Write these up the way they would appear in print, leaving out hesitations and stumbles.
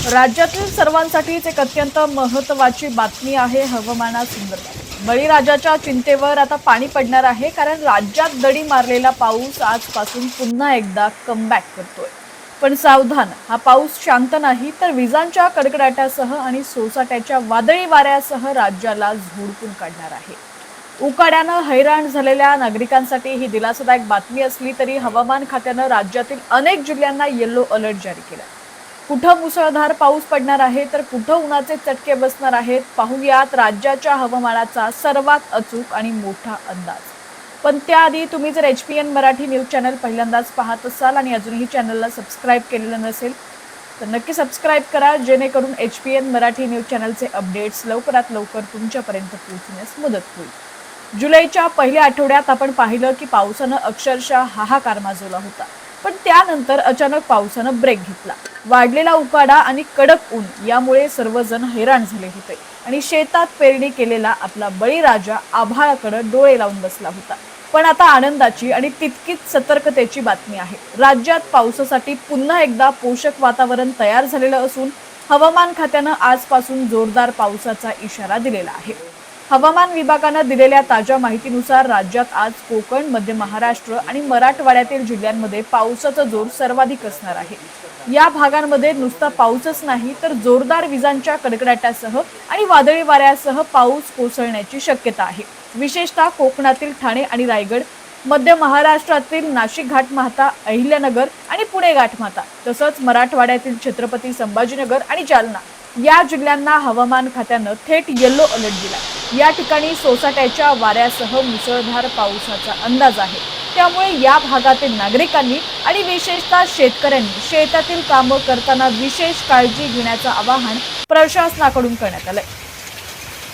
राज्यातील सर्वांसाठीच एक अत्यंत महत्त्वाची बातमी आहे हवामानासंदर्भात। बळीराजाच्या चिंतेवर आता पाणी पडणार आहे, कारण राज्यात दडी मारलेला पाऊस आजपासून पुन्हा एकदा कमबॅक करतोय। पण सावधान, हा पाऊस शांत नाही, तर विजांच्या कडकडाटासह आणि सोसाट्याच्या वादळी वाऱ्यासह राज्याला झोडपून काढणार आहे। उकाड्यानं हैराण झालेल्या नागरिकांसाठी ही दिलासादायक बातमी असली तरी हवामान खात्यानं राज्यातील अनेक जिल्ह्यांना येलो अलर्ट जारी केला। कुठं मुसळधार पाऊस पडणार आहे, तर कुठं उन्हाचे चटके बसणार आहेत, पाहूयात राज्याच्या हवामानाचा सर्वात अचूक आणि मोठा अंदाज। पण त्याआधी तुम्ही जर HPN मराठी न्यूज चॅनल पहिल्यांदाच पाहत असाल आणि अजूनही चॅनलला सबस्क्राइब केलेलं नसेल तर नक्की सबस्क्राइब करा, जेणेकरून HPN मराठी न्यूज चॅनलचे अपडेट्स लवकरात लवकर तुमच्यापर्यंत पोहोचण्यास मदत होईल। जुलैच्या पहिल्या आठवड्यात आपण पाहिलं की पावसानं अक्षरशः हाहाकार माजवला होता, पण त्यानंतर अचानक पावसानं ब्रेक घेतला। वाढलेला उकाडा आणि कडक ऊन यामुळे सर्वजण हैराण झाले होते आणि शेतात पेरणी केलेला आपला बळीराजा आभाळाकडे डोळे लावून बसला होता। पण आता आनंदाची आणि तितकीच सतर्कतेची बातमी आहे। राज्यात पावसासाठी पुन्हा एकदा पोषक वातावरण तयार झालेलं असून हवामान खात्यानं आजपासून जोरदार पावसाचा इशारा दिलेला आहे। हवामान विभागानं दिलेल्या ताज्या माहितीनुसार राज्यात आज कोकण, मध्य महाराष्ट्र आणि मराठवाड्यातील जिल्ह्यांमध्ये पावसाचा जोर सर्वाधिक असणार आहे। या भागांमध्ये नुसता पाऊसच नाही, तर जोरदार विजांच्या कडकडाटासह आणि वादळी वाऱ्यासह पाऊस कोसळण्याची शक्यता आहे। विशेषतः कोकणातील ठाणे आणि रायगड, मध्य महाराष्ट्रातील नाशिक घाटमाता, अहिल्यानगर आणि पुणे घाटमाता, तसंच मराठवाड्यातील छत्रपती संभाजीनगर आणि जालना या जिल्ह्यांना हवामान खात्यानं थेट येलो अलर्ट दिला। या ठिकाणी सोसाट्याच्या वाऱ्यासह मुसळधार पावसाचा अंदाज आहे। त्यामुळे या भागातील नागरिकांनी आणि विशेषतः शेतकऱ्यांनी शेतातील कामं करताना विशेष काळजी घेण्याचं आवाहन प्रशासनाकडून करण्यात आलंय।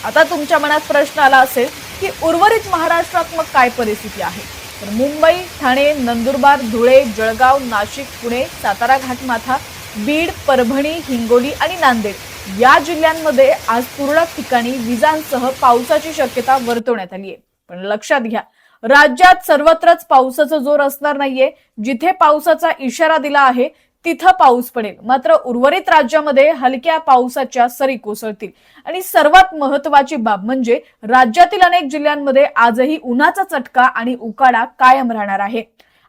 आता तुमच्या मनात प्रश्न आला असेल की उर्वरित महाराष्ट्रात मग काय परिस्थिती आहे? तर मुंबई, ठाणे, नंदुरबार, धुळे, जळगाव, नाशिक, पुणे, सातारा घाटमाथा, बीड, परभणी, हिंगोली आणि नांदेड या जिल्ह्यांमध्ये आज तुरळक ठिकाणी विजांसह पावसाची शक्यता वर्तवण्यात आली आहे। पण लक्षात घ्या, राज्यात सर्वत्रच पावसाचा जोर असणार नाहीये। जिथे पावसाचा इशारा दिला आहे तिथं पाऊस पडेल, मात्र उर्वरित राज्यामध्ये हलक्या पावसाच्या सरी कोसळतील। आणि सर्वात महत्त्वाची बाब म्हणजे राज्यातील अनेक जिल्ह्यांमध्ये आजही उन्हाचा चटका आणि उकाडा कायम राहणार आहे।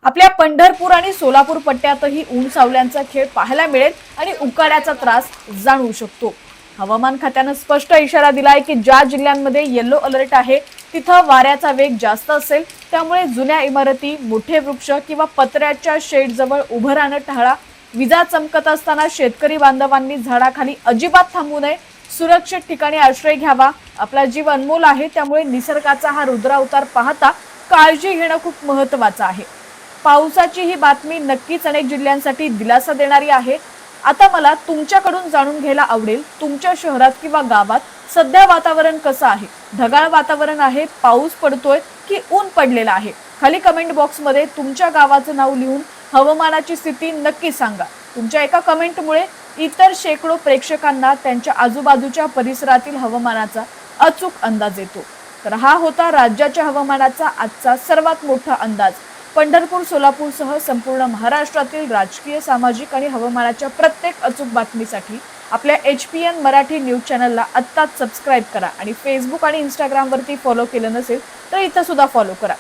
आपल्या पंढरपूर आणि सोलापूर पट्ट्यातही ऊन सावल्यांचा खेळ पाहायला मिळेल आणि उकाड्याचा त्रास जाणवू शकतो। हवामान खात्यानं स्पष्ट इशारा दिलाय की ज्या जिल्ह्यांमध्ये येलो अलर्ट आहे तिथं वाऱ्याचा वेग जास्त असेल, त्यामुळे जुन्या इमारती, मोठे वृक्ष किंवा पत्र्याच्या शेड जवळ उभं राहणं टाळा। विजा चमकत असताना शेतकरी बांधवांनी झाडाखाली अजिबात थांबू नये, सुरक्षित ठिकाणी आश्रय घ्यावा। आपला जीव अनमोल आहे, त्यामुळे निसर्गाचा हा रुद्रावतार पाहता काळजी घेणं खूप महत्त्वाचं आहे। पावसाची ही बातमी नक्कीच अनेक जिल्ह्यांसाठी दिलासा देणारी आहे। आता मला तुमच्याकडून जाणून घ्यायला आवडेल, तुमच्या शहरात किंवा गावात सध्या वातावरण कसं आहे? ढगाळ वातावरण आहे, पाऊस पडतोय की ऊन पडलेलं आहे? खाली कमेंट बॉक्समध्ये तुमच्या गावाचं नाव लिहून हवामानाची स्थिती नक्की सांगा। तुमच्या एका कमेंटमुळे इतर शेकडो प्रेक्षकांना त्यांच्या आजूबाजूच्या परिसरातील हवामानाचा अचूक अंदाज येतो। तर हा होता राज्याच्या हवामानाचा आजचा सर्वात मोठा अंदाज। पंढरपूर, सोलापूरसह संपूर्ण महाराष्ट्रातील राजकीय, सामाजिक आणि हवामानाच्या प्रत्येक अचूक बातमीसाठी आपल्या HPN मराठी न्यूज चॅनलला आत्ताच सबस्क्राइब करा आणि फेसबुक आणि इंस्टाग्रामवरती फॉलो केलं नसेल तर इथं सुद्धा फॉलो करा।